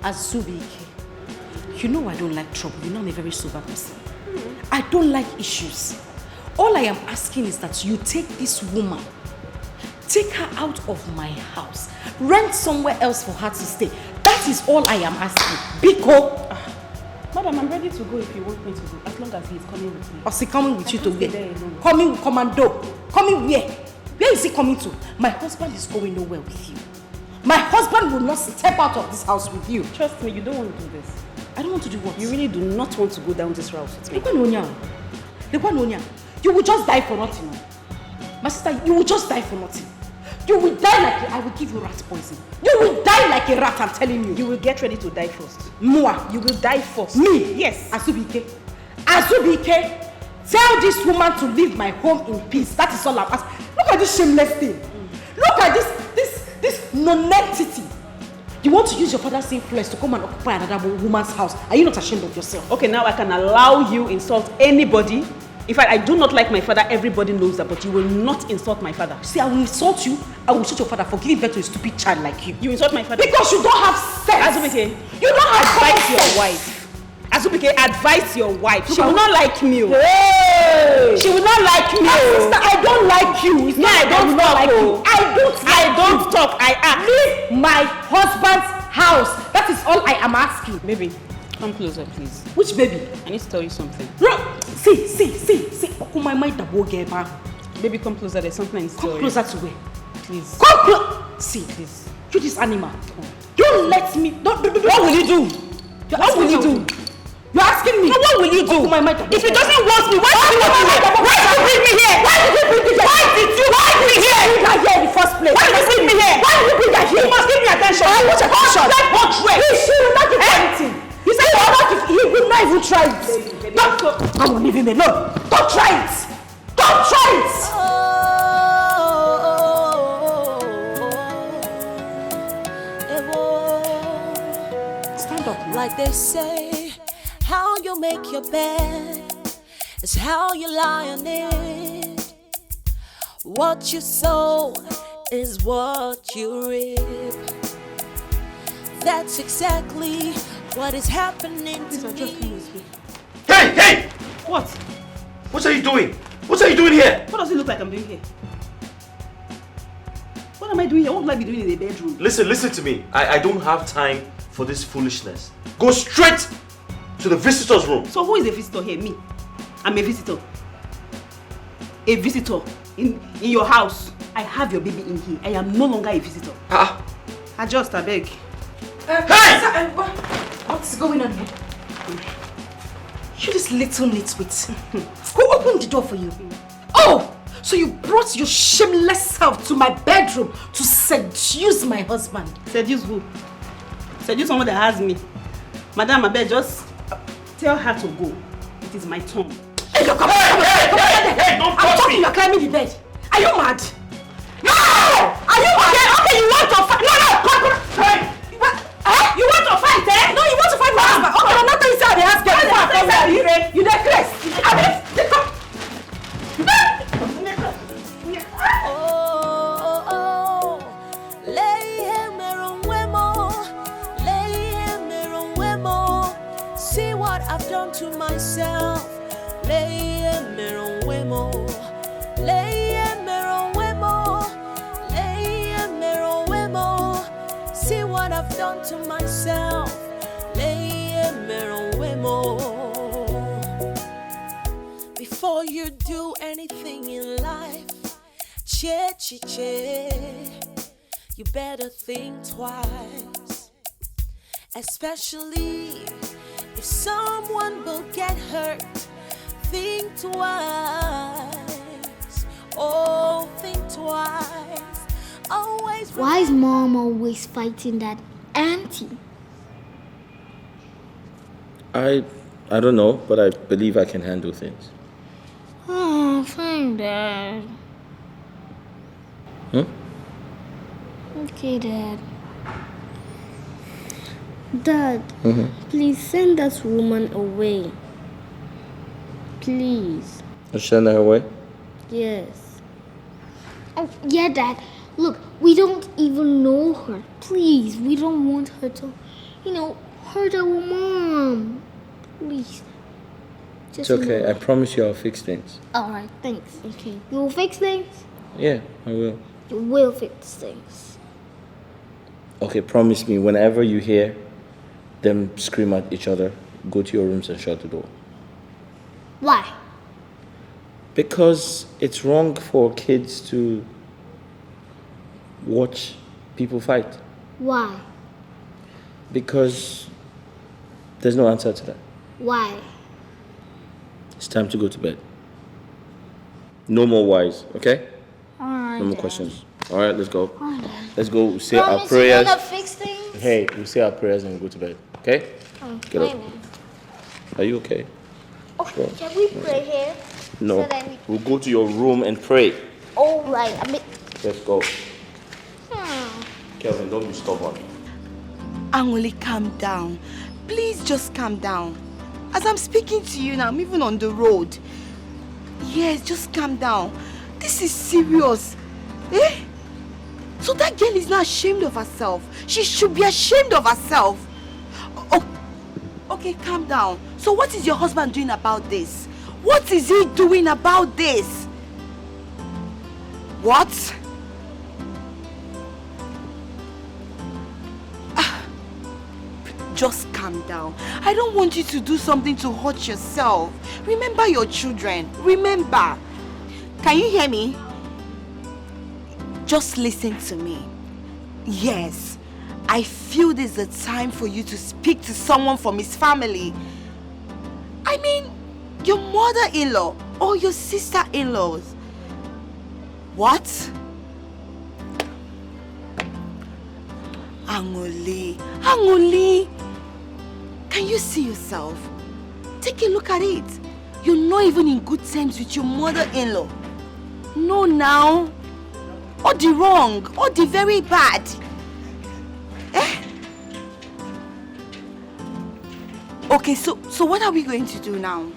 Azubike, you know I don't like trouble. You know I'm a very sober person. I don't like issues. All I am asking is that you take this woman, take her out of my house, rent somewhere else for her to stay. That is all I am asking. Biko. Madam, I'm ready to go if you want me to go, as long as he is coming with me. Or is he coming with you to where? Coming with commando. Coming where? Where is he coming to? My husband is going nowhere with you. My husband will not step out of this house with you. Trust me, you don't want to do this. I don't want to do what? You really do not want to go down this route with me. You will just die for nothing. My sister, you will just die for nothing. You will die like I will give you rat poison. You will die like a rat, I'm telling you. You will get ready to die first. Moi. You will die first. Me? Yes. Azubike. Azubike, tell this woman to leave my home in peace. That is all I'm asking. Look at this shameless thing. Look at this non-entity. You want to use your father's influence to come and occupy another woman's house. Are you not ashamed of yourself? Okay, now I can allow you insult anybody. In fact, I do not like my father. Everybody knows that, but you will not insult my father. See, I will insult you. I will insult your father for giving birth to a stupid child like you. You insult my father? Because you don't have sense. Azubike, you don't have advise your wife. Azubike, advise your wife. She will not like me. Hey! She will not like me. Sister, I don't like you. It's I don't talk. Like you. I don't talk. I act. Leave my husband's house. That is all I am asking. Baby, come closer, please. Which baby? I need to tell you something. See. Oh, my mind, baby, come closer. There's something I need to tell you. Come closer to where? Please. Come closer. See, please. You this animal. Don't let me. Don't. What will you do? What will you do? You're asking me. No, what will you do? Oh, my mind. If it doesn't want me, why did you want me here? Why did you bring me here? Why did you bring me here? Why did you bring me here? Bring her here in the first place. Why did you bring me here? Why did you bring her here? You must give me attention. I want attention. She will not give anything. You said he will not even try it. I will leave him alone. Don't try it. Don't try it. Stand up. Like they say, how you make your bed is how you lie on it. What you sow is what you reap. That's exactly what is happening to me. Hey! What? What are you doing? What are you doing here? What does it look like I'm doing here? What am I doing here? What will I be doing in the bedroom? Listen to me. I don't have time for this foolishness. Go straight to the visitor's room. So who is a visitor here? Me. I'm a visitor. A visitor in your house. I have your baby in here. I am no longer a visitor. Adjust, I beg. Hey! What's going on here? You this little nitwit. Who opened the door for you? Oh! So you brought your shameless self to my bedroom to seduce my husband. Seduce who? Seduce someone that has me. Madam, I beg, just tell her to go. It is my turn. Hey, look, come on, don't I'm talking, me. you're climbing the bed. Are you mad? No! Are you mad? Okay, you want to fight? No, come. Hey! You want to fight, eh? No, you want to fight my husband. Okay, I'm not inside the house. You necklace. See what I've done to myself. See what I've done to myself. Before you do anything in life, you better think twice. Especially if someone will get hurt, think twice. Oh, think twice. Always. Why is mom always fighting that auntie? I don't know, but I believe I can handle things. Oh, fine, Dad. Okay, Dad. Dad, please send that woman away. Please. Send her away? Yes. Oh, yeah, Dad. Look, we don't even know her. Please, we don't want her to hurt our mom. Please. It's okay. I promise you I'll fix things. Alright, thanks. Okay. You will fix things? Yeah, I will. You will fix things. Okay, promise me, whenever you hear them scream at each other, go to your rooms and shut the door. Why? Because it's wrong for kids to watch people fight. Why? Because there's no answer to that. Why? It's time to go to bed. No more whys, okay? Alright. No more questions. Alright, let's go. Alright. Let's go say our Promise prayers. you're gonna fix things? Hey, we'll say our prayers and go to bed, okay? Get up. Are you okay? Okay, shall we pray here? No. So that We'll go to your room and pray. Alright, Let's go. Kelvin, don't be stubborn. Angoli, calm down. Please just calm down. As I'm speaking to you now, I'm even on the road. Yes, just calm down. This is serious. Eh? So that girl is not ashamed of herself. She should be ashamed of herself. Oh, okay, calm down. So what is your husband doing about this? What is he doing about this? What? Just calm down. I don't want you to do something to hurt yourself. Remember your children. Remember. Can you hear me? Just listen to me. Yes, I feel this is a time for you to speak to someone from his family. I mean, your mother-in-law or your sister-in-laws. What? Angoli, can you see yourself? Take a look at it. You're not even in good terms with your mother-in-law. No, now. Or the wrong, or the very bad. Eh? Okay, so what are we going to do now?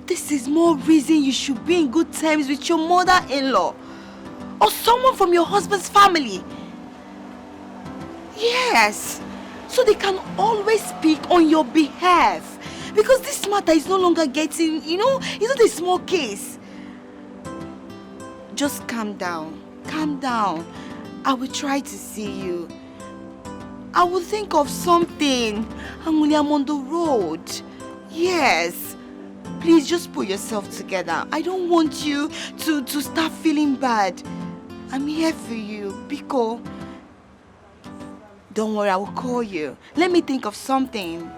This is more reason you should be in good terms with your mother-in-law. Or someone from your husband's family. Yes. So they can always speak on your behalf. Because this matter is no longer getting, it's not a small case. Just calm down. Calm down. I will try to see you. I will think of something. I'm on the road. Yes. Please just put yourself together. I don't want you to start feeling bad. I'm here for you, Biko. Don't worry, I will call you. Let me think of something.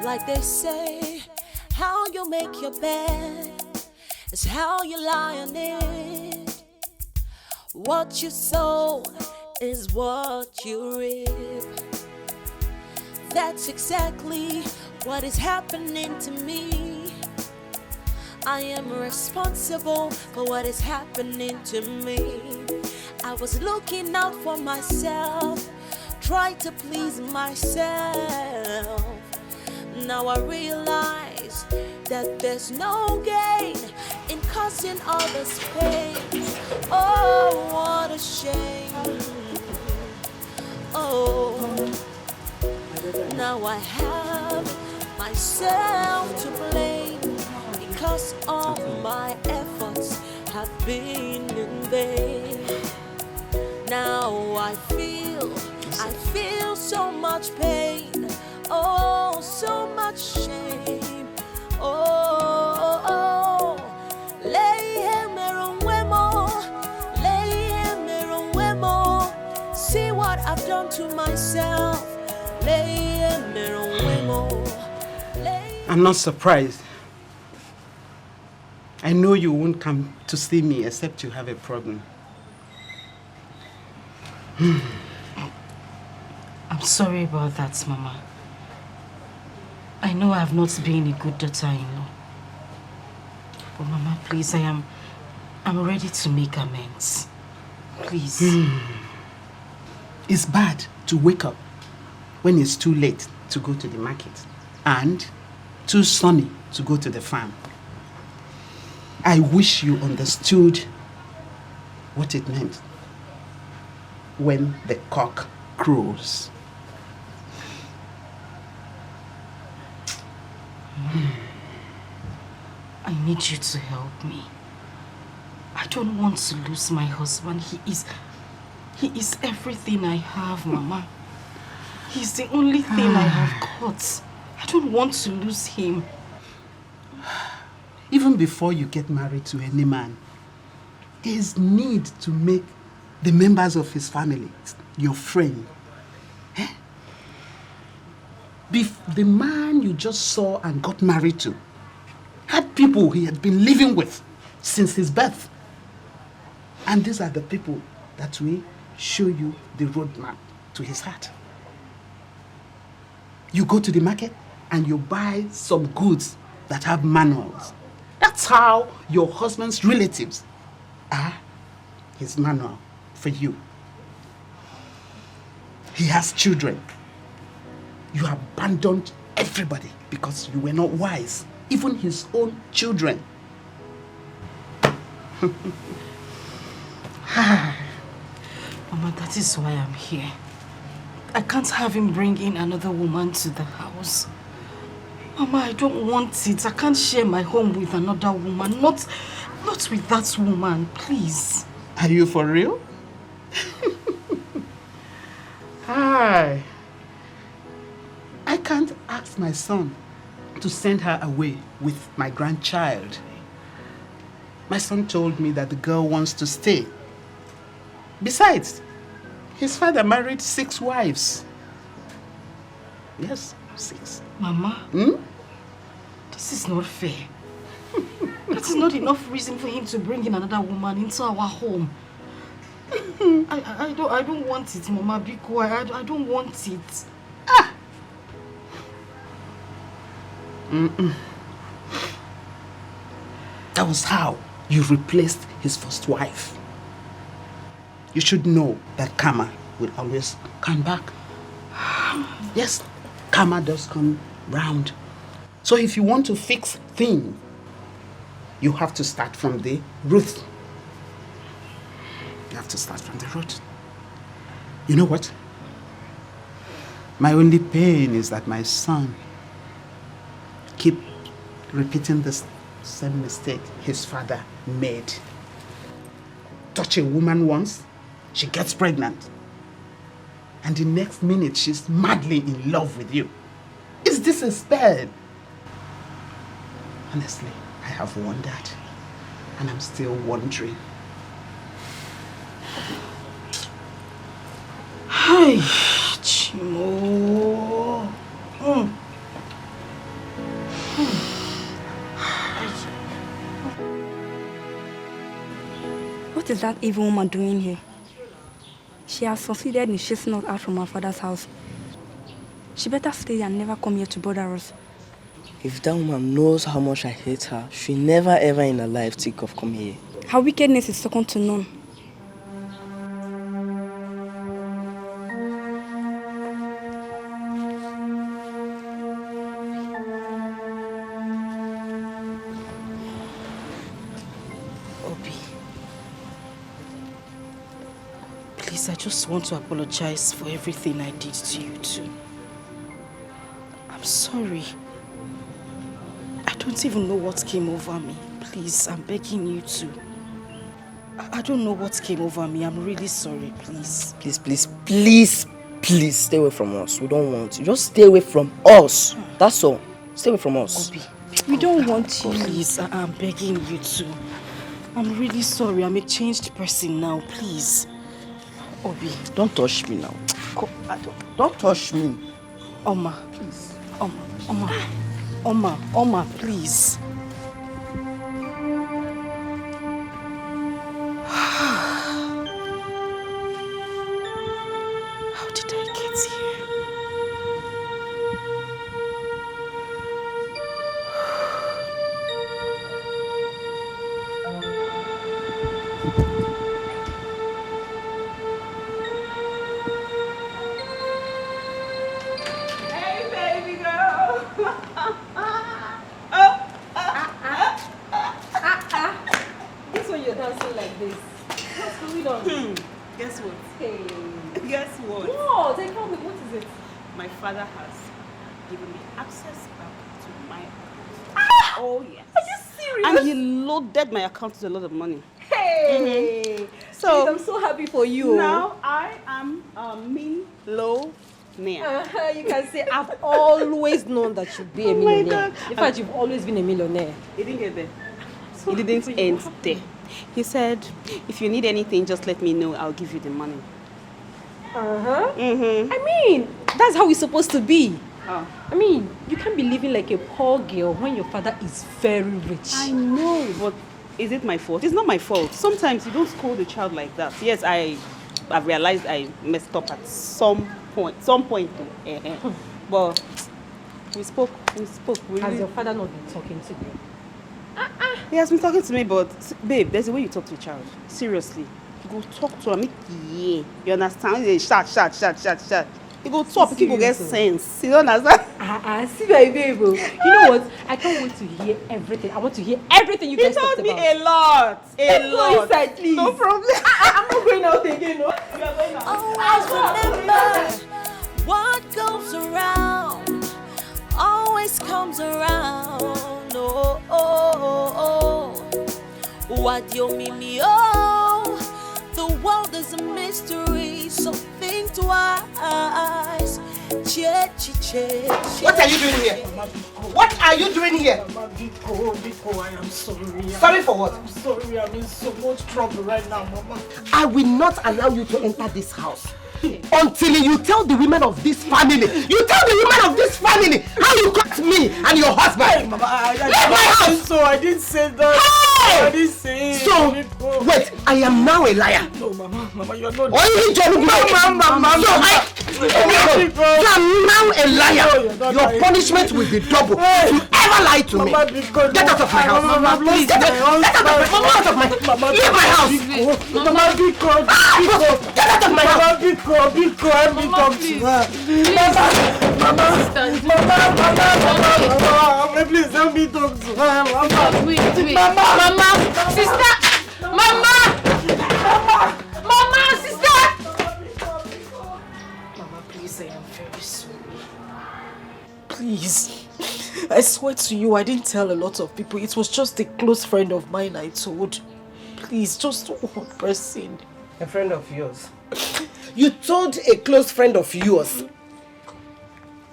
Like they say, how you make your bed is how you lie on it. What you sow is what you reap. That's exactly what is happening to me. I am responsible for what is happening to me. I was looking out for myself, trying to please myself. Now I realize that there's no gain in causing others pain. Oh, what a shame. Oh, now I have myself to blame because all my efforts have been in vain. Now I feel so much pain. Oh, so much shame. Oh, see what I've done to myself. I'm not surprised. I know you won't come to see me except you have a problem. I'm sorry about that, Mama. I know I have not been a good daughter-in-law. But Mama, please, I'm ready to make amends. Please. It's bad to wake up when it's too late to go to the market and too sunny to go to the farm. I wish you understood what it meant when the cock crows. I need you to help me. I don't want to lose my husband. He is everything I have, Mama. He's the only thing I have got. I don't want to lose him. Even before you get married to any man, there is need to make the members of his family your friend. The man you just saw and got married to had people he had been living with since his birth. And these are the people that will show you the roadmap to his heart. You go to the market and you buy some goods that have manuals. That's how your husband's relatives are his manual for you. He has children. You abandoned everybody because you were not wise. Even his own children. Mama, that is why I'm here. I can't have him bring in another woman to the house. Mama, I don't want it. I can't share my home with another woman. Not with that woman, please. Are you for real? Hi. I can't ask my son to send her away with my grandchild. My son told me that the girl wants to stay. Besides, his father married 6 wives. Yes, 6. Mama, this is not fair. That is not enough reason for him to bring in another woman into our home. I don't want it, Mama. Be quiet. I don't want it. That was how you replaced his first wife. You should know that karma will always come back. Yes, karma does come round. So if you want to fix things, you have to start from the root. You have to start from the root. You know what? My only pain is that my son keep repeating the same mistake his father made. Touch a woman once, she gets pregnant. And the next minute, she's madly in love with you. Is this a spell? Honestly, I have wondered. And I'm still wondering. Hi, Chimo. What is that evil woman doing here? She has succeeded in chasing us out from our father's house. She better stay and never come here to bother us. If that woman knows how much I hate her, she'll never ever in her life think of coming here. Her wickedness is second to none. I just want to apologize for everything I did to you too. I'm sorry. I don't even know what came over me. Please, I'm begging you to. I don't know what came over me. I'm really sorry, please. Please stay away from us. We don't want you. Just stay away from us. That's all. Stay away from us. Obi, we don't want you. Please, I'm begging you to. I'm really sorry. I'm a changed person now, please. Obi, don't touch me now. Don't touch me. Oma, please. Oma, please. How did I get here? Oh, yes. Are you serious? And he loaded my account with a lot of money. Hey! So, Please, I'm so happy for you. now I am a millionaire. You can say, I've always known that you'd be a millionaire. God. In fact, you've always been a millionaire. He didn't get there. He didn't end there. He said, if you need anything, just let me know. I'll give you the money. I mean, that's how it's supposed to be. Oh. I mean, you can't be living like a poor girl when your father is very rich. I know, but is it my fault? It's not my fault. Sometimes you don't scold a child like that. Yes, I've realized I messed up at some point. But we spoke. We Has really... your father not been talking to you? He has been talking to me, but babe, there's a way you talk to a child. Seriously. You go talk to him. Yeah. You understand? They shout. You go talk, people get sense. You don't understand? See my babe. You know what? I can't wait to hear everything. I want to hear everything you guys talked about. He told me a lot. Let's go inside, please. No problem. I'm not going out again, no? You are going out. Always remember what goes around always comes around. Oh, oh, oh, oh. What you mean me? Oh, the world is a mystery, so think twice. What are you doing here? What are you doing here? Mama, Biko, I am sorry. Sorry for what? I'm sorry, I'm in so much trouble right now, Mama. I will not allow you to enter this house until you tell the women of this family. You tell the women of this family how you got me and your husband. Hey, Mama, I leave my house. So I didn't say that. Hey! I didn't say it. So, wait, I am now a liar. No, Mama, you are not. Mama. So I'm now a liar. Your punishment will be double. If you ever lie to me, get out of my house. Mama, please. Get out of my house. Leave my house. Mama, Biko. Get out of my house. Biko, let me talk to her. Mama, please let me talk to her. Mama, Wait. Mama, Sister! Mama, sister! Mama, please, I am very sorry. Please. I swear to you, I didn't tell a lot of people. It was just a close friend of mine I told. Please, just one person. A friend of yours? You told a close friend of yours.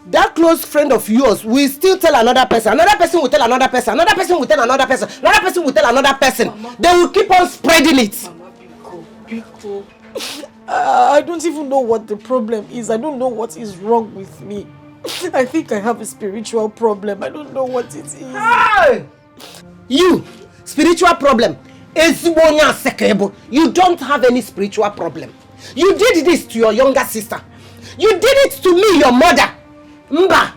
That close friend of yours will still tell another person. Another person will tell another person. Another person will tell another person. Another person will tell another person. Mama. They will keep on spreading it. Mama, Biko. I don't even know what the problem is. I don't know what is wrong with me. I think I have a spiritual problem. I don't know what it is. Hey! You, spiritual problem. You don't have any spiritual problem. You did this to your younger sister. You did it to me, your mother. Mba,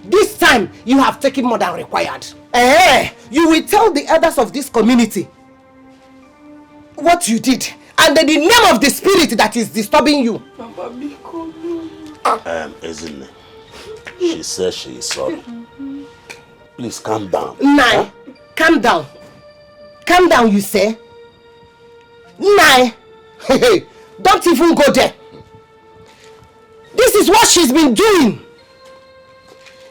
this time you have taken more than required. You will tell the others of this community what you did and the name of the spirit that is disturbing you. Isn't she says she is sorry. Please calm down. Nai, calm down. Calm down, you say? Nai, don't even go there. This is what she's been doing.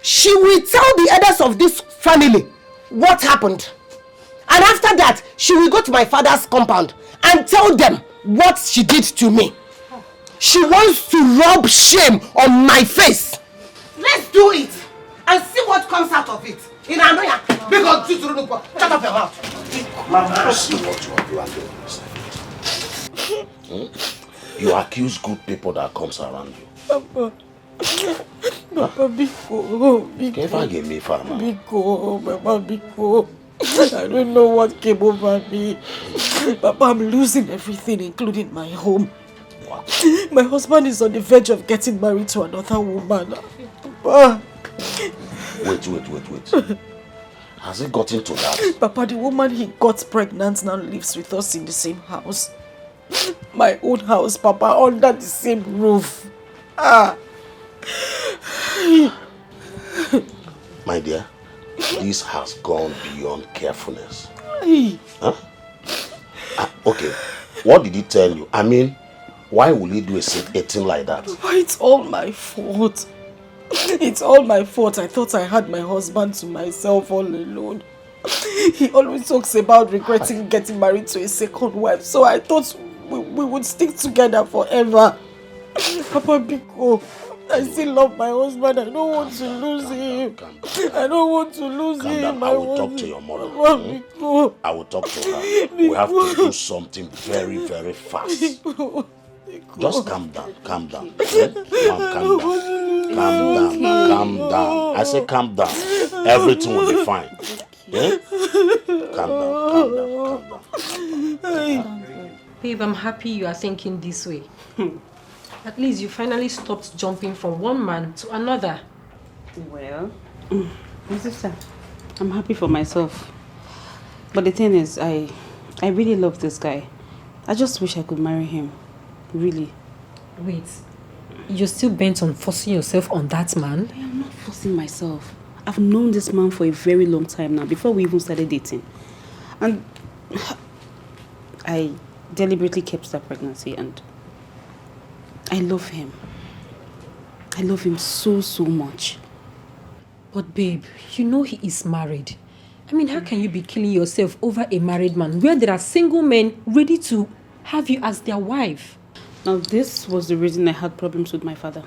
She will tell the others of this family what happened. And after that, she will go to my father's compound and tell them what she did to me. She wants to rub shame on my face. Let's do it and see what comes out of it. In Anoya, because shut up your mouth. Mama, see what you are doing. You accuse good people that comes around you. Papa, Biko. Mama, Biko. I don't know what came over me. Papa, I'm losing everything, including my home. What? My husband is on the verge of getting married to another woman. Papa. Wait. Has it gotten to that? Papa, the woman he got pregnant now lives with us in the same house. My own house, Papa, under the same roof. My dear, this has gone beyond carefulness. Huh? Okay, what did he tell you? I mean, why will he do a thing like that? Why, it's all my fault. It's all my fault. I thought I had my husband to myself all alone. He always talks about regretting getting married to a second wife, so I thought we would stick together forever. Papa Biko, I still love my husband. I don't want to lose him. I don't want to lose him. I will talk to your mother. I will talk to her. We have to do something very, very fast. Just calm down. Calm down. Calm down. I say calm down. Everything will be fine. Calm down. Babe, I'm happy you are thinking this way. At least you finally stopped jumping from one man to another. Well, my sister, I'm happy for myself. But the thing is, I really love this guy. I just wish I could marry him. Really. Wait, you're still bent on forcing yourself on that man? I am not forcing myself. I've known this man for a very long time now, before we even started dating. And I deliberately kept that pregnancy, and I love him. I love him so, so much. But babe, you know he is married. I mean, how can you be killing yourself over a married man where there are single men ready to have you as their wife? Now, this was the reason I had problems with my father.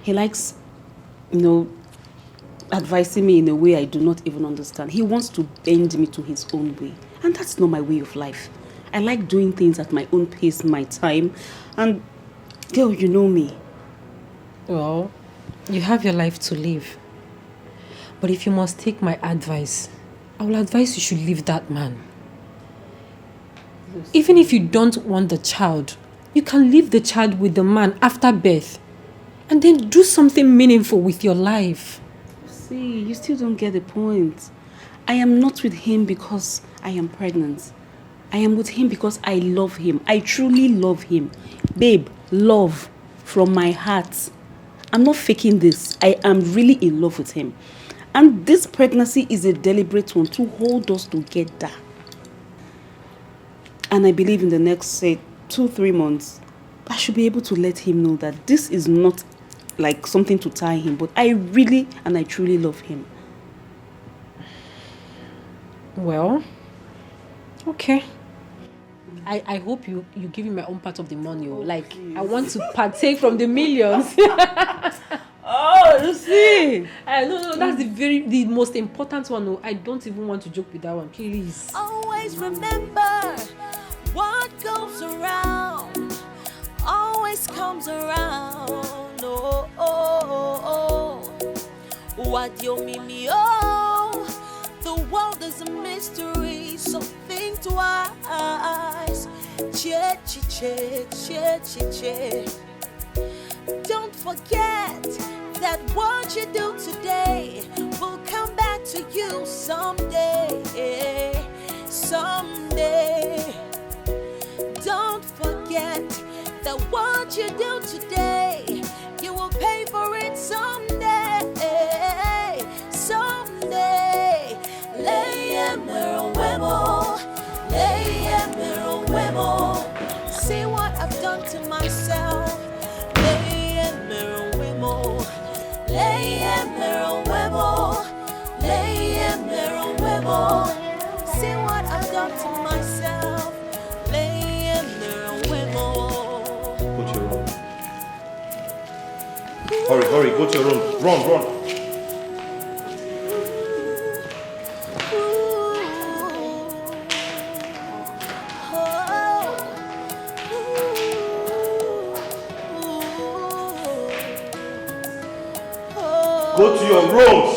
He likes, advising me in a way I do not even understand. He wants to bend me to his own way. And that's not my way of life. I like doing things at my own pace, my time. And, girl, you know me. Well, you have your life to live. But if you must take my advice, I will advise you should leave that man. Even if you don't want the child, you can leave the child with the man after birth and then do something meaningful with your life. See, you still don't get the point. I am not with him because I am pregnant. I am with him because I love him. I truly love him. Babe, love from my heart. I'm not faking this. I am really in love with him. And this pregnancy is a deliberate one to hold us together. And I believe in the next, say, 2-3 months, I should be able to let him know that this is not like something to tie him, but I really and I truly love him. Well, okay. I hope you give me my own part of the money. Like, I want to partake from the millions. Oh, you see? No, that's the most important one. No, I don't even want to joke with that one. Please. Always remember what goes around always comes around. Oh, oh, oh, oh. What you mean me? Oh, the world is a mystery, so think twice. Che, che, che, che, che, che. Don't forget that what you do today will come back to you someday. Someday. Don't forget that what you do today, you will pay for it someday. Someday. See what I've done to myself. See what I've done to myself. Go to your room. Hurry, go to your room. Run. Go to your rooms.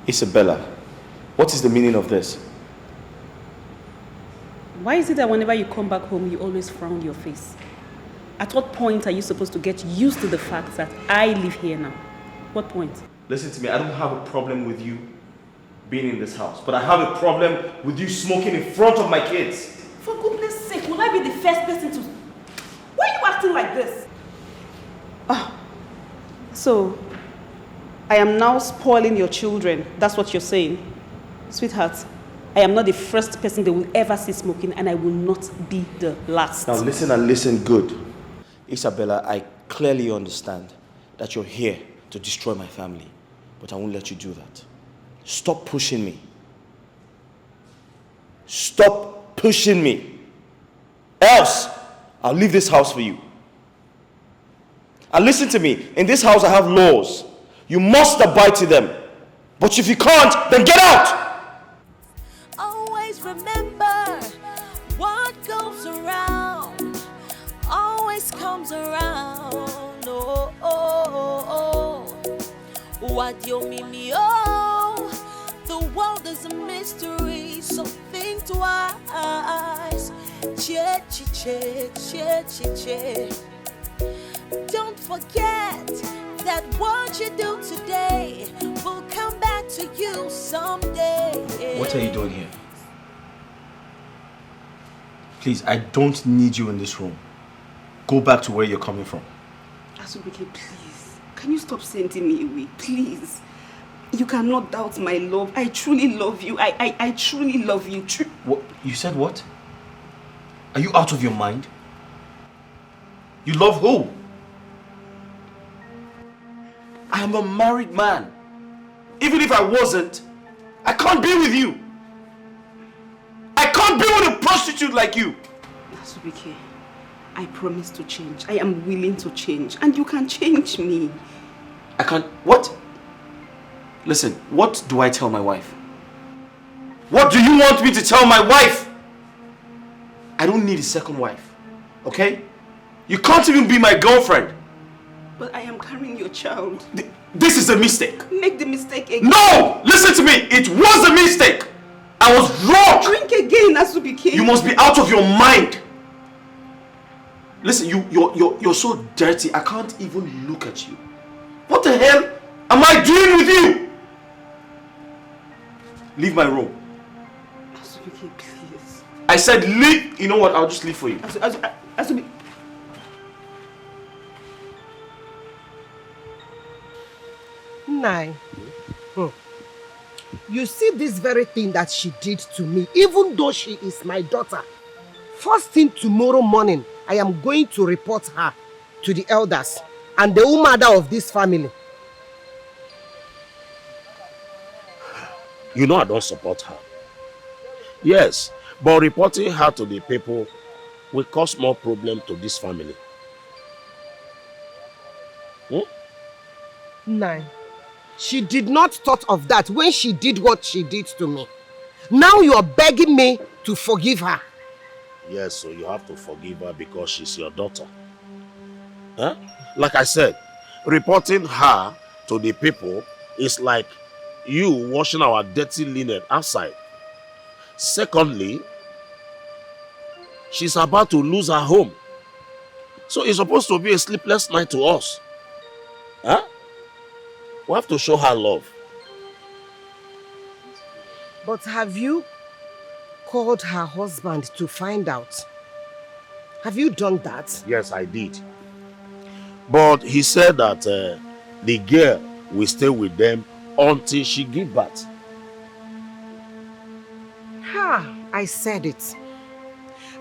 Isabella, what is the meaning of this? Why is it that whenever you come back home, you always frown your face? At what point are you supposed to get used to the fact that I live here now? What point? Listen to me, I don't have a problem with you being in this house, but I have a problem with you smoking in front of my kids. For goodness sake, will I be the first person to... Why are you acting like this? So, I am now spoiling your children. That's what you're saying. Sweetheart, I am not the first person they will ever see smoking, and I will not be the last. Now listen and listen good. Isabella, I clearly understand that you're here to destroy my family, but I won't let you do that. Stop pushing me. Stop pushing me. Else, I'll leave this house for you. And listen to me, in this house I have laws. You must abide to them. But if you can't, then get out! Always remember what goes around always comes around. Oh, oh, oh, oh. What you mean me? Oh, the world is a mystery, so think twice. Che, che, che, che, che, che. Don't forget that what you do today will come back to you someday. What are you doing here? Please, I don't need you in this room. Go back to where you're coming from. Asubike, please. Can you stop sending me away? Please. You cannot doubt my love. I truly love you. I truly love you. What? You said what? Are you out of your mind? You love who? I am a married man. Even if I wasn't, I can't be with you. I can't be with a prostitute like you. Asubike, I promise to change. I am willing to change. And you can change me. I can't... What? Listen, what do I tell my wife? What do you want me to tell my wife? I don't need a second wife. Okay? You can't even be my girlfriend. But I am carrying your child. This is a mistake. Make the mistake again. No! Listen to me. It was a mistake. I was wrong. Drink again, Asubike. You must be out of your mind. Listen, you're so dirty. I can't even look at you. What the hell am I doing with you? Leave my room. Asubike, please. I said leave. You know what? I'll just leave for you. Asubike. Nai. You see this very thing that she did to me, even though she is my daughter. First thing tomorrow morning, I am going to report her to the elders and the umada of this family. You know I don't support her. Yes, but reporting her to the people will cause more problem to this family. Nai. She did not thought of that when she did what she did to me. Now you are begging me to forgive her. Yes, so you have to forgive her because she's your daughter. Huh? Like I said, reporting her to the people is like you washing our dirty linen outside. Secondly, she's about to lose her home. So it's supposed to be a sleepless night to us. Huh? We have to show her love. But have you called her husband to find out? Have you done that? Yes, I did. But he said that the girl will stay with them until she gives birth. Ha! I said it.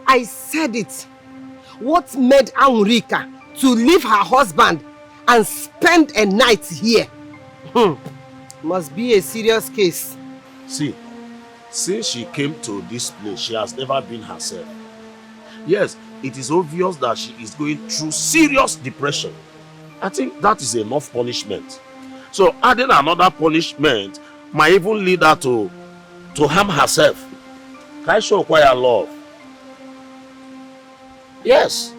I said it. What made Anurika to leave her husband and spend a night here? Must be a serious case. See, since she came to this place, she has never been herself. Yes, it is obvious that she is going through serious depression. I think that is enough punishment. So adding another punishment might even lead her to harm herself. Can I show quiet love? Yes.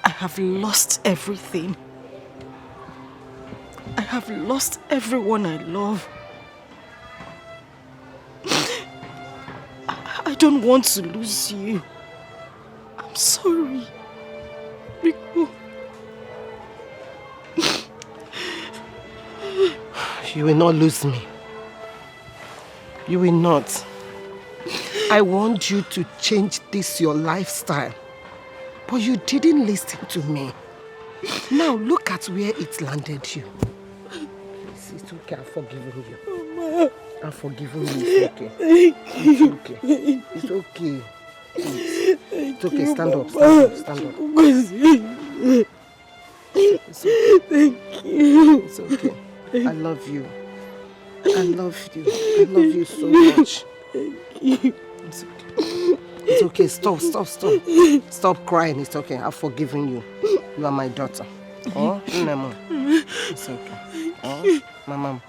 I have lost everything. I have lost everyone I love. I don't want to lose you. I'm sorry, Biko. You will not lose me. You will not. I want you to change this your lifestyle. But you didn't listen to me. Now look at where it landed you. It's okay, I've forgiven you. Mama. I've forgiven you, it's okay. It's okay. It's okay. It's okay, stand up, stand up. It's okay. Thank you. It's okay. I love you. I love you. I love you so much. Thank you. It's okay. It's okay. Stop. Stop crying. It's okay. I've forgiven you. You are my daughter. Oh, Nemo. It's okay. Oh, my mom.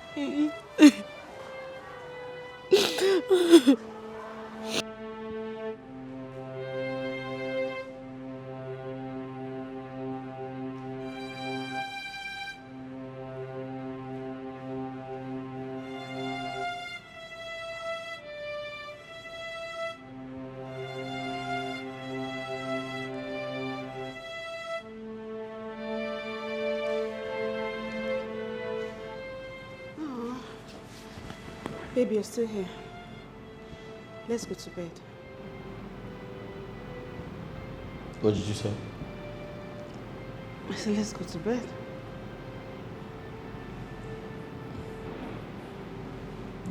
Baby, you're still here. Let's go to bed. What did you say? I said, let's go to bed.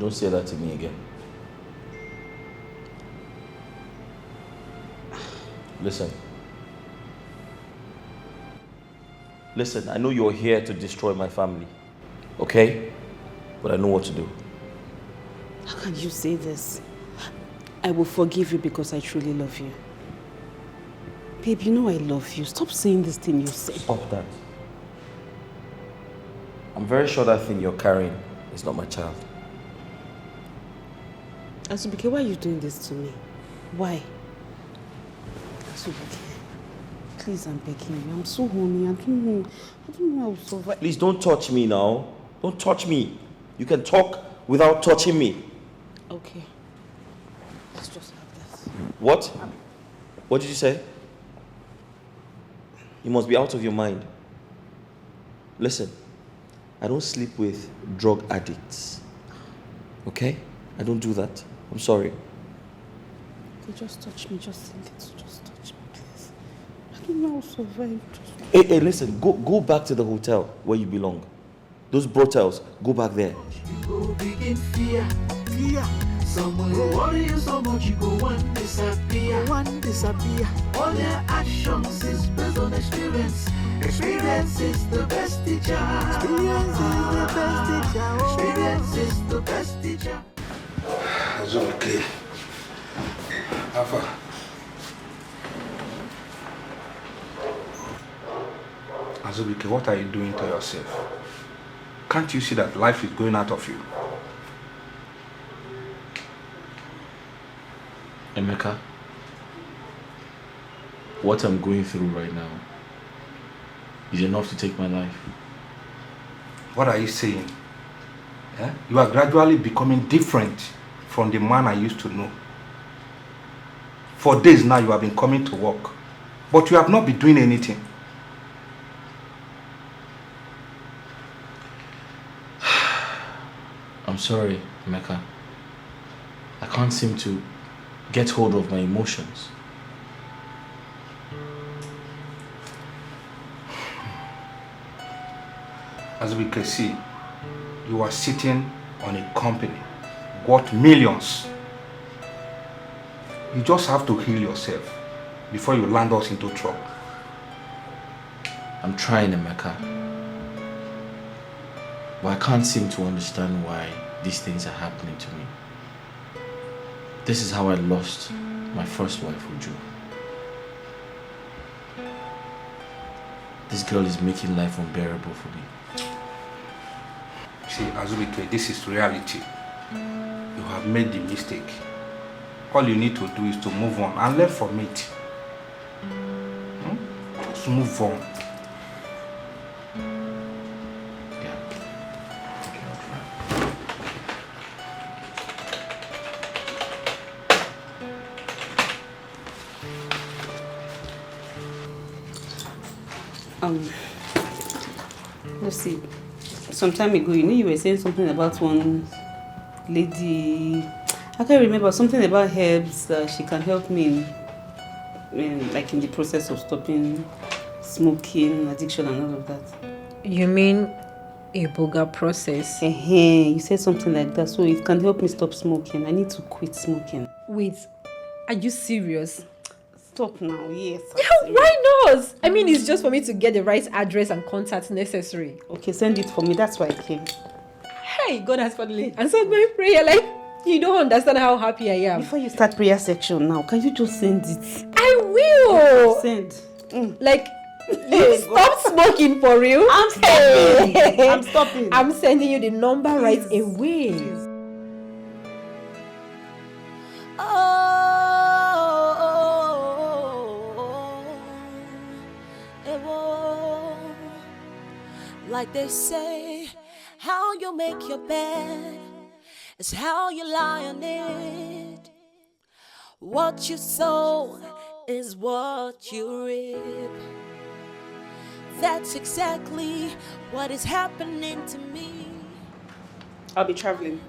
Don't say that to me again. Listen. Listen, I know you're here to destroy my family. Okay? But I know what to do. How can you say this? I will forgive you because I truly love you. Babe, you know I love you. Stop saying this thing you say. Stop that. I'm very sure that thing you're carrying is not my child. Asubike, why are you doing this to me? Why? Asubike, please, I'm begging you. I'm so horny. I don't know how to survive. Please don't touch me now. Don't touch me. You can talk without touching me. Okay. Let's just have this. What? What did you say? You must be out of your mind. Listen, I don't sleep with drug addicts. Okay? I don't do that. I'm sorry. Okay, just touch me. Just think it. Just touch me, please. I don't know how to survive. Hey, listen. Go back to the hotel where you belong. Those brotels, go back there. You go begin fear. Someone will worry you so much you go one disappear. All their actions is based on experience. Experience is the best teacher. Experience is the best teacher. It's okay. Alpha. Azubike, what are you doing to yourself? Can't you see that life is going out of you? Emeka, what I'm going through right now is enough to take my life. What are you saying? Yeah? You are gradually becoming different from the man I used to know. For days now you have been coming to work, but you have not been doing anything. I'm sorry, Emeka. I can't seem to get hold of my emotions. As we can see, you are sitting on a company worth millions. You just have to heal yourself before you land us into trouble. I'm trying, Emeka. But I can't seem to understand why these things are happening to me. This is how I lost my first wife, Uju. This girl is making life unbearable for me. See, Azubike, this is reality. You have made the mistake. All you need to do is to move on and learn from it. Just move on. Let's see. Some time ago, you were saying something about one lady. I can't remember, something about herbs that she can help me in the process of stopping smoking, addiction and all of that. You mean a boga process? You said something like that, so it can help me stop smoking. I need to quit smoking. Wait, are you serious? Stop now, yes. Yeah, why not? I mean, it's just for me to get the right address and contacts necessary. Okay, send it for me. That's why I came. Hey, God has finally answered my prayer. Like, you don't understand how happy I am. Before you start prayer section now, can you just send it? I will. Send. Like, you stop smoking for real? I'm stopping. I'm stopping. I'm sending you the number right away. Like they say, how you make your bed is how you lie on it. What you sow is what you reap. That's exactly what is happening to me. I'll be traveling.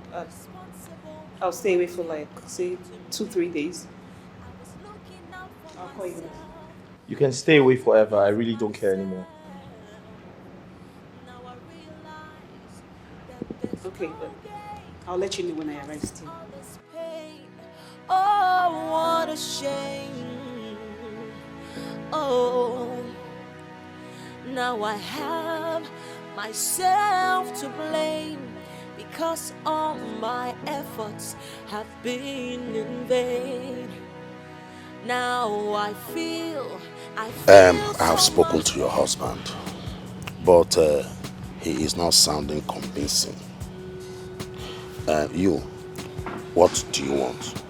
I'll stay away for like, say, 2-3 days. I'll call you. You can stay away forever. I really don't care anymore. Okay, but I'll let you know when I arrive still. Oh, what a shame. Oh, now I have myself to blame because all my efforts have been in vain. Now I feel I have spoken to your husband, but he is not sounding convincing. You, what do you want?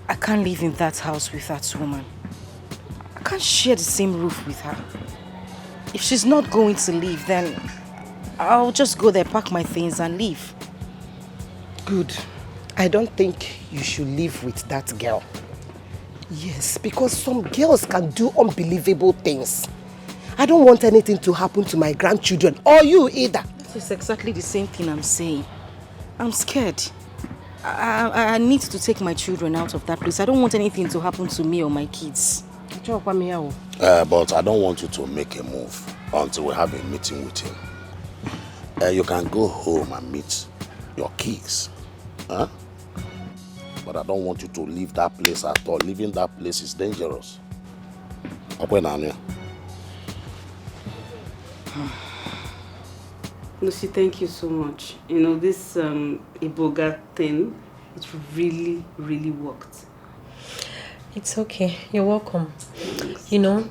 I can't live in that house with that woman. I can't share the same roof with her. If she's not going to leave, then I'll just go there, pack my things and leave. Good. I don't think you should live with that girl. Yes, because some girls can do unbelievable things. I don't want anything to happen to my grandchildren or you either. It's exactly the same thing I'm saying. I'm scared. I need to take my children out of that place. I don't want anything to happen to me or my kids. But I don't want you to make a move until we have a meeting with him. You can go home and meet your kids. Huh? But I don't want you to leave that place at all. Leaving that place is dangerous. Lucy, thank you so much. You know, this Iboga thing, it really, really worked. It's okay. You're welcome. You know,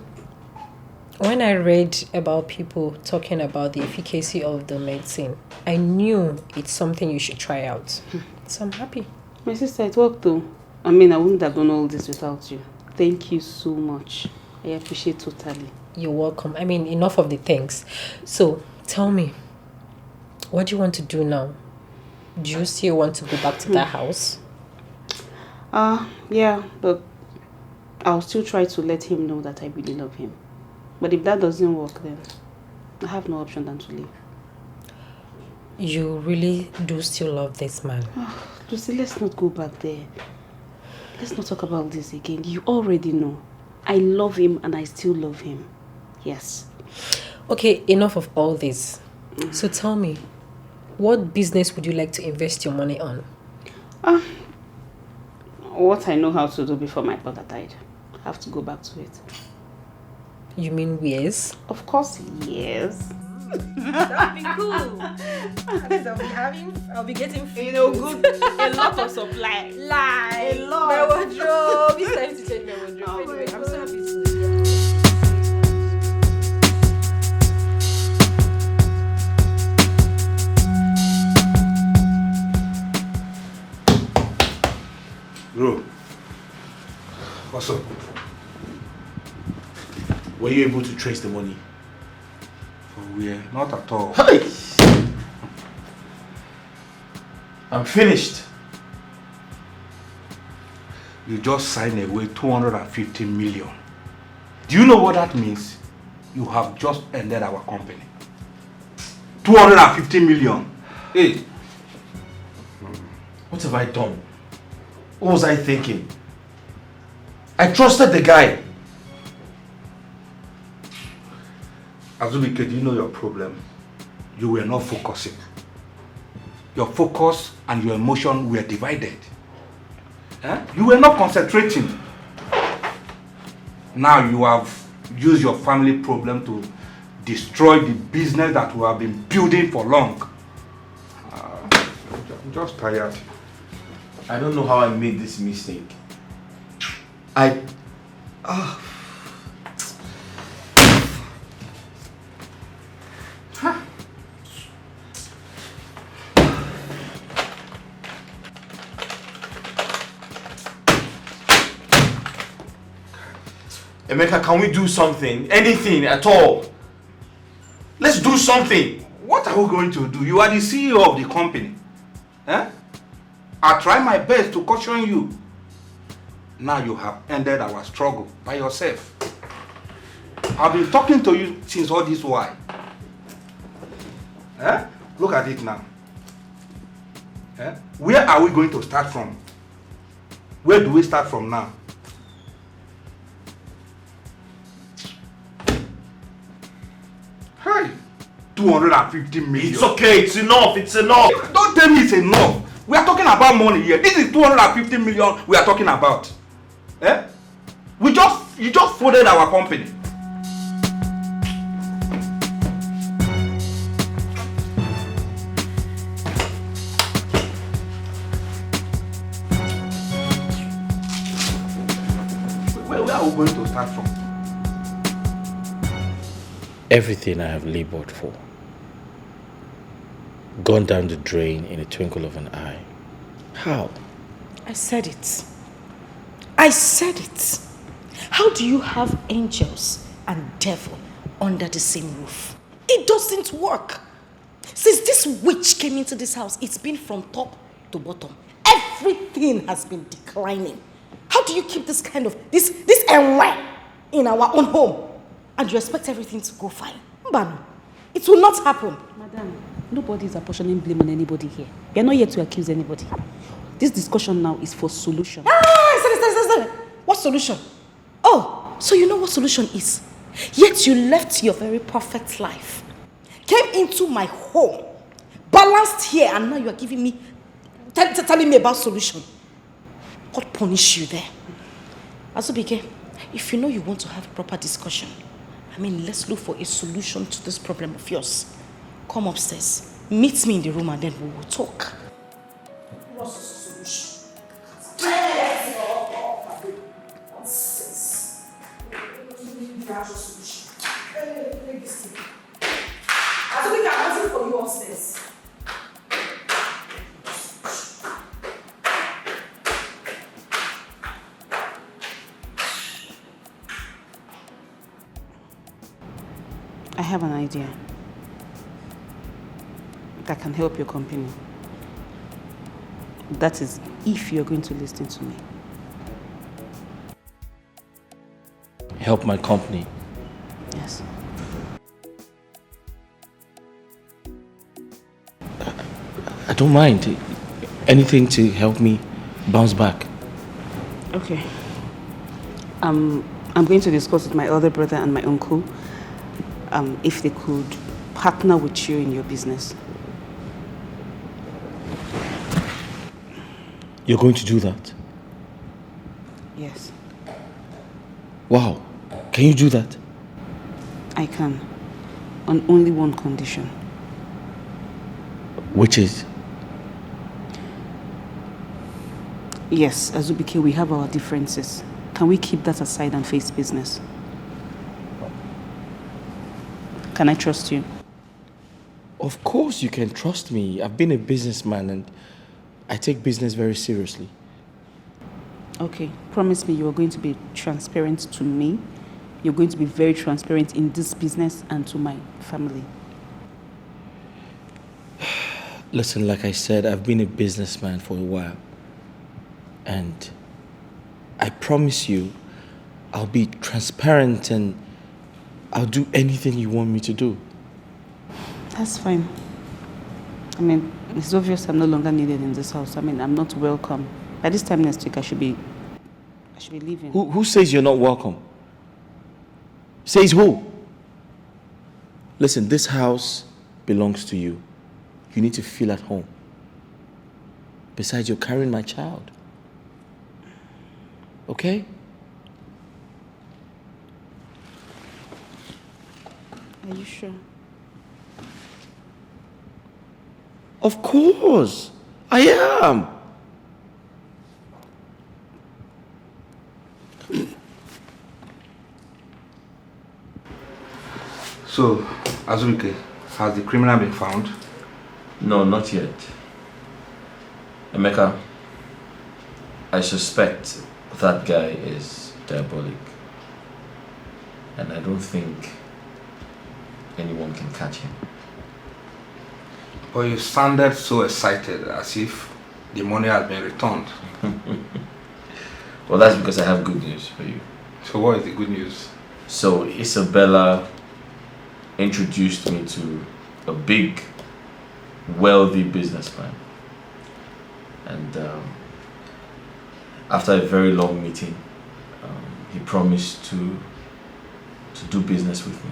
when I read about people talking about the efficacy of the medicine, I knew it's something you should try out. So I'm happy. My sister, it worked though. I mean, I wouldn't have done all this without you. Thank you so much. I appreciate totally. You're welcome. I mean, enough of the thanks. So, tell me, what do you want to do now? Do you still want to go back to that house? Yeah, but I'll still try to let him know that I really love him. But if that doesn't work, then I have no option than to leave. You really do still love this man? Lucy, let's not go back there. Let's not talk about this again. You already know. I love him and I still love him. Yes. Okay, enough of all this. So tell me, what business would you like to invest your money on? What I know how to do before my brother died. I have to go back to it. You mean yes? Of course, yes. That'd be cool. At least I'll be getting food. You know, good. A lot of supply. Like, a lot. My wardrobe. It's time to change my wardrobe. Anyway, I'm so happy to. Bro, what's up? Were you able to trace the money? For where? Not at all. Hey! I'm finished. You just signed away 250 million. Do you know what that means? You have just ended our company. 250 million. Hey! What have I done? What was I thinking? I trusted the guy. Azubike, do you know your problem? You were not focusing. Your focus and your emotion were divided. You were not concentrating. Now you have used your family problem to destroy the business that we have been building for long. I'm just tired. I don't know how I made this mistake. Emeka, can we do something? Anything at all? Let's do something. What are we going to do? You are the CEO of the company. I try my best to caution you. Now you have ended our struggle by yourself. I've been talking to you since all this while. Look at it now. Where are we going to start from? Where do we start from now? Hey, 250 million. It's okay, it's enough, it's enough. Don't tell me it's enough. We are talking about money here. This is 250 million we are talking about. You just folded our company. Where are we going to start from? Everything I have labored for, gone down the drain in a twinkle of an eye. How? I said it. I said it. How do you have angels and devil under the same roof? It doesn't work. Since this witch came into this house, it's been from top to bottom. Everything has been declining. How do you keep this kind of, this in our own home? And you expect everything to go fine? Mbano, it will not happen. Madam, nobody is apportioning blame on anybody here. We are not here to accuse anybody. This discussion now is for solution. What solution? Oh, so you know what solution is? Yet you left your very perfect life, came into my home, balanced here, and now you are giving me, telling me about solution. God punish you there. Azubike, if you know you want to have a proper discussion, let's look for a solution to this problem of yours. Come upstairs, meet me in the room, and then we will talk. What's the solution? I'm waiting for you upstairs. I have an idea that can help your company. That is, if you're going to listen to me. Help my company? Yes. I don't mind. Anything to help me bounce back. Okay. I'm going to discuss with my elder brother and my uncle if they could partner with you in your business. You're going to do that? Yes. Wow. Can you do that? I can. On only one condition. Which is? Yes, Azubike, we have our differences. Can we keep that aside and face business? Can I trust you? Of course you can trust me. I've been a businessman and I take business very seriously. Okay, promise me you are going to be transparent to me. You're going to be very transparent in this business and to my family. Listen, like I said, I've been a businessman for a while. And I promise you, I'll be transparent and I'll do anything you want me to do. That's fine. It's obvious I'm no longer needed in this house. I'm not welcome. By this time next week, I should be leaving. Who says you're not welcome? Says who? Listen, this house belongs to you. You need to feel at home. Besides, you're carrying my child. Okay? Are you sure? Of course, I am. So, Azuke, has the criminal been found? No, not yet. Emeka, I suspect that guy is diabolic. And I don't think anyone can catch him. But you sounded so excited, as if the money has been returned. Well, that's because I have good news for you. So what is the good news? So Isabella introduced me to a big, wealthy businessman. And after a very long meeting, he promised to do business with me.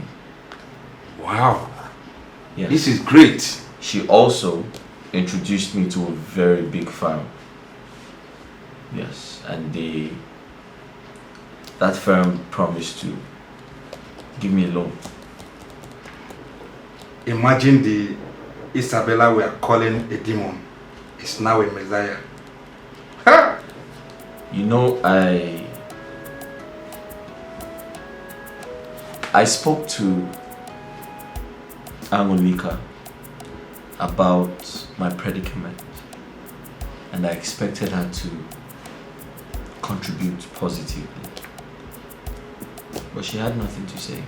Wow. Yes. This is great. She also introduced me to a very big firm. Yes, and that firm promised to give me a loan. Imagine the Isabella we are calling a demon is now a messiah. Ha! You know, I spoke to Angolika about my predicament, and I expected her to contribute positively, but she had nothing to say.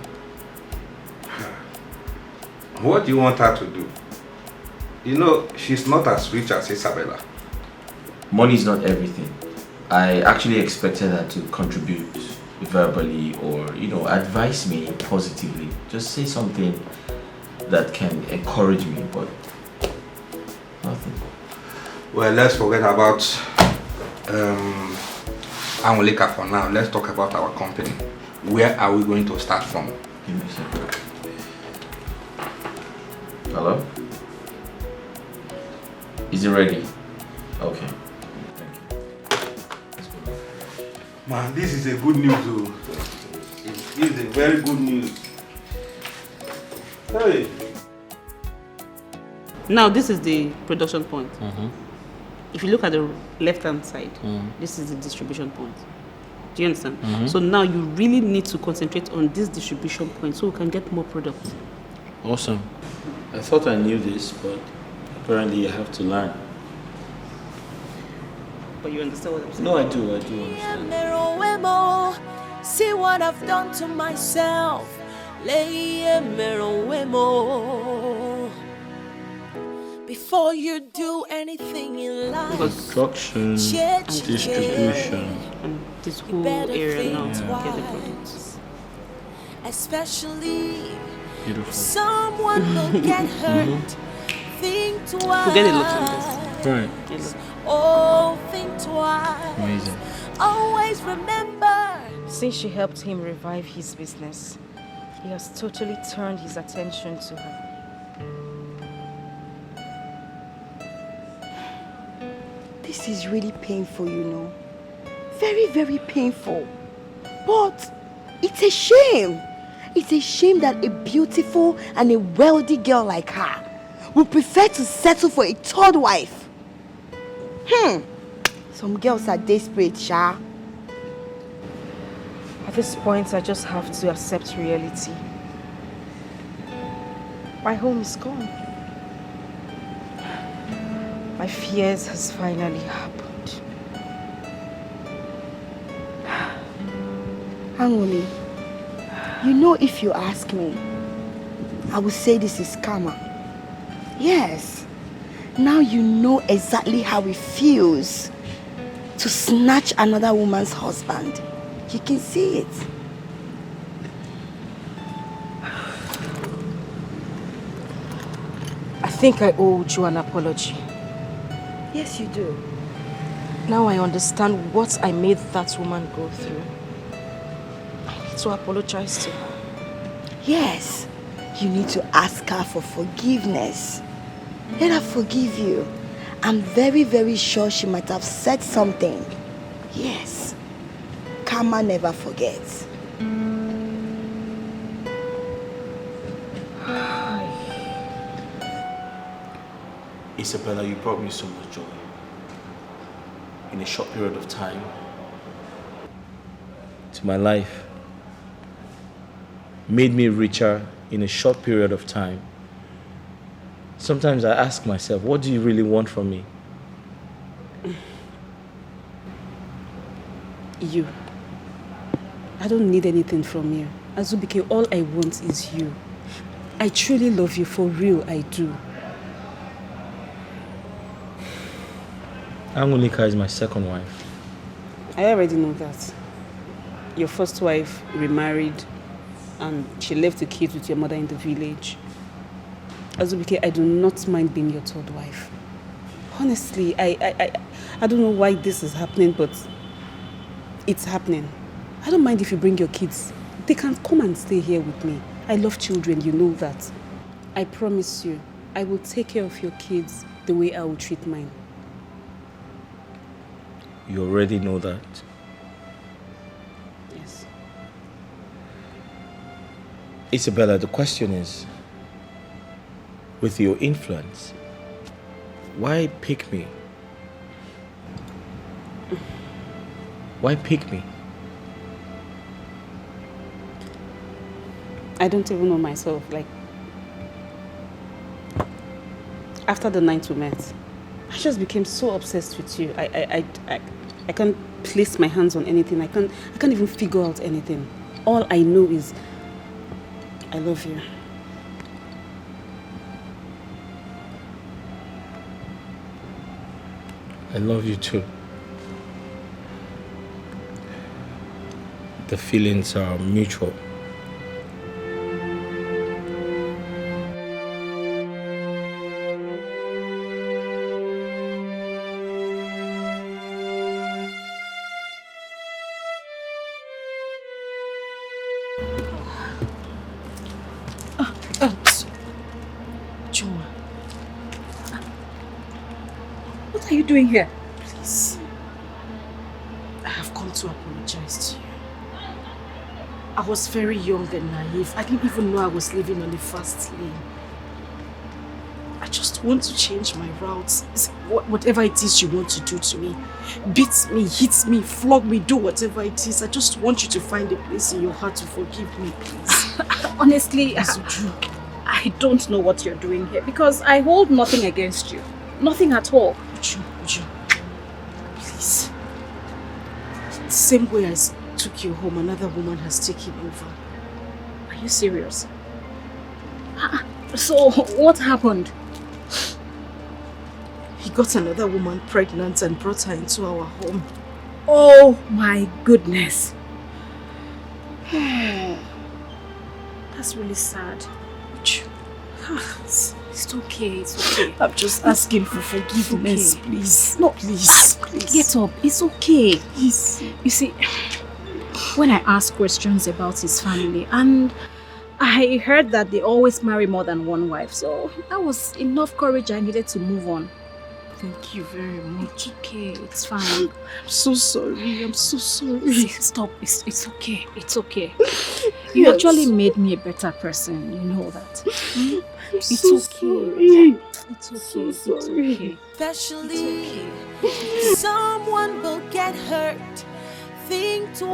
What do you want her to do? You know, she's not as rich as Isabella. Money is not everything. I actually expected her to contribute verbally or, advise me positively. Just say something that can encourage me, but nothing. Well, let's forget about Angolika for now. Let's talk about our company. Where are we going to start from? Give me a second. Hello? Is it ready? Okay. Man, this is a good news though. This is a very good news. Hey. Now this is the production point. If you look at the left hand side, this is the distribution point. Do you understand? So now you really need to concentrate on this distribution point so we can get more products. Awesome. I thought I knew this, but apparently I have to learn. But you understand what I'm saying? No, I do understand. See what I've done to myself. Before you do anything in life, Construction, distribution, and this whole area now get the products. Especially beautiful. Someone will get hurt. Think twice. Forget a lot on this. Right. Oh, think twice. Amazing. Always remember. Since she helped him revive his business, he has totally turned his attention to her. This is really painful, you know. Very, very painful. But it's a shame. It's a shame that a beautiful and a wealthy girl like her would prefer to settle for a third wife. Some girls are desperate, Sha. At this point, I just have to accept reality. My home is gone. My fears has finally happened. Angoli, you know, if you ask me, I would say this is karma. Yes. Now you know exactly how it feels to snatch another woman's husband. You can see it. I think I owed you an apology. Yes, you do. Now I understand what I made that woman go through. I need to apologize to her. Yes, You need to ask her for forgiveness. Let her forgive you. I'm very, very sure she might have said something. Yes. Karma never forgets. Isabella, you brought me so much joy in a short period of time to my life. Made me richer in a short period of time. Sometimes I ask myself, what do you really want from me? You. I don't need anything from you. Azubike, all I want is you. I truly love you, for real, I do. Angulika is my second wife. I already know that. Your first wife remarried and she left the kids with your mother in the village. Azubike, I do not mind being your third wife. Honestly, I don't know why this is happening, but it's happening. I don't mind if you bring your kids. They can come and stay here with me. I love children, you know that. I promise you, I will take care of your kids the way I will treat mine. You already know that. Yes. Isabella, the question is, with your influence, why pick me? Why pick me? I don't even know myself. Like, after the night we met, I just became so obsessed with you. I can't place my hands on anything. I can't even figure out anything. All I know is I love you. I love you too. The feelings are mutual. Chuma. What are you doing here? Please. I have come to apologize to you. I was very young and naive. I didn't even know I was living on the fast lane. I just want to change my routes. Whatever it is you want to do to me. Beat me, hit me, flog me, do whatever it is. I just want you to find a place in your heart to forgive me, please. Honestly, I don't know what you're doing here because I hold nothing against you. Nothing at all. Uju, please. The same way I took you home, another woman has taken over. Are you serious? So, what happened? He got another woman pregnant and brought her into our home. Oh my goodness. That's really sad. It's okay, it's okay. I'm just asking for forgiveness, okay. Please. No, please. Get up, it's okay. Please. You see, when I asked questions about his family, and I heard that they always marry more than one wife, so that was enough courage I needed to move on. Thank you very much. It's okay, it's fine. I'm so sorry, I'm so sorry. Stop, it's okay, it's okay. You actually made me a better person, you know that. It's so okay. It's okay, So it's sorry. okay. Especially someone will get hurt. Think twice.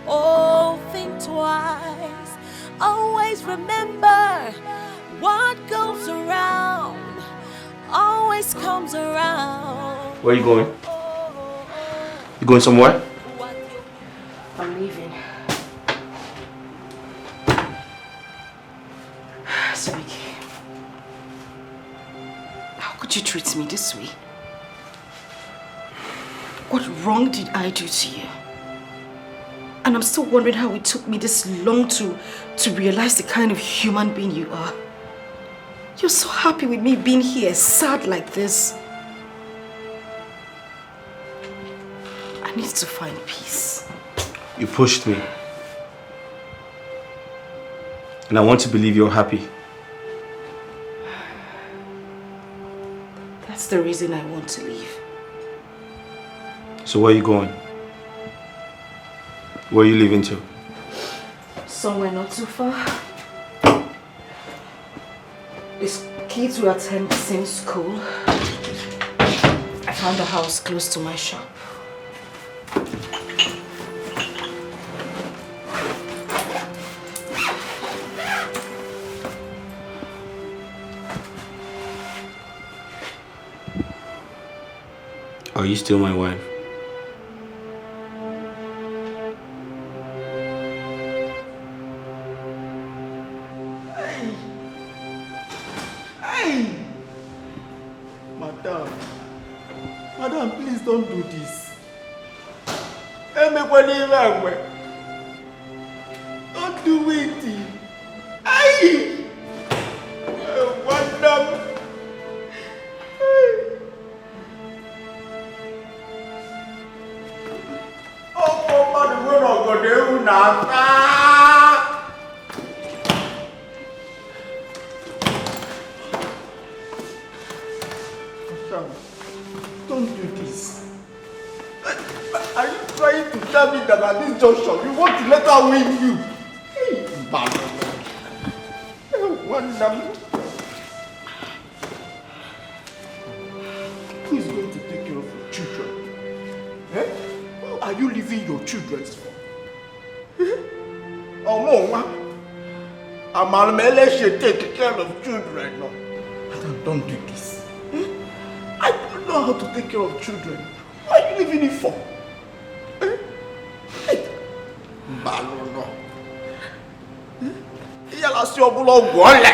Oh, think twice. Always remember what goes around always comes around. Where are you going? You going somewhere? I'm leaving. Sabiki, how could you treat me this way? What wrong did I do to you? And I'm still wondering how it took me this long to realize the kind of human being you are. You're so happy with me being here, sad like this. I need to find peace. You pushed me. And I want to believe you're happy. That's the reason I want to leave. So where are you going? Where are you leaving to? Somewhere not too far. These kids will attend the same school. I found a house close to my shop. Are you still my wife? Madam, please don't do this. Don't do it. Aye! Madam! Oh, man, we're not going to do nothing. Don't do this. Are you trying to tell me that at this junction you want to let her win you? Hey, man. Who is going to take care of your children? Eh? Who are you leaving your children for? Amalmele should take care of children. No. Madam, don't do this. I don't know how to take care of children. Why are you leaving it for? Balono. Yala si obulo gwole.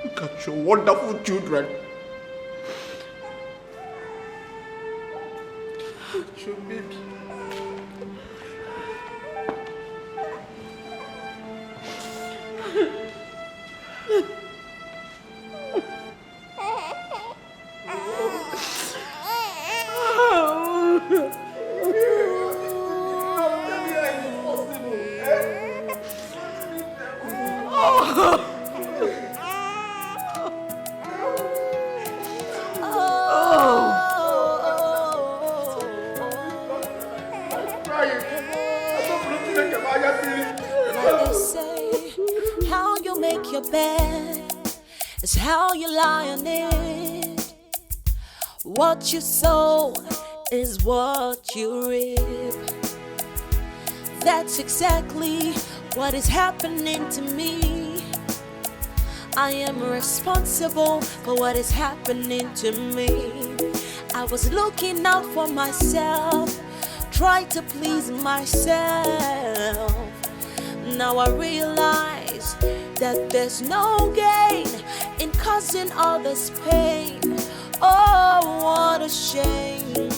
Look at your wonderful children. Your baby. They say how you make your bed is how you lie on it. What you sow is what you reap. That's exactly what is happening to me. I am responsible for what is happening to me. I was looking out for myself, trying to please myself. Now I realize that there's no gain in causing others pain. Oh, what a shame.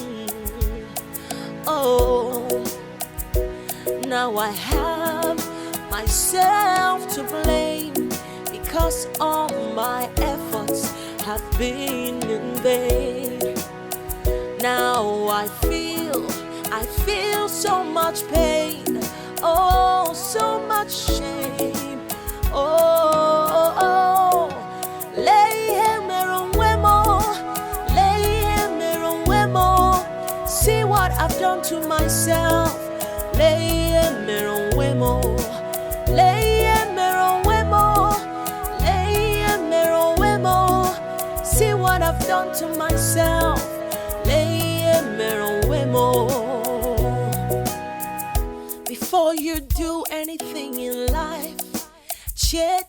Oh, now I have myself to blame because all my efforts have been in vain. Now I feel so much pain. Oh, so much shame. Oh, see what I've done to myself. See what I've done to myself. Before you do anything in life, che.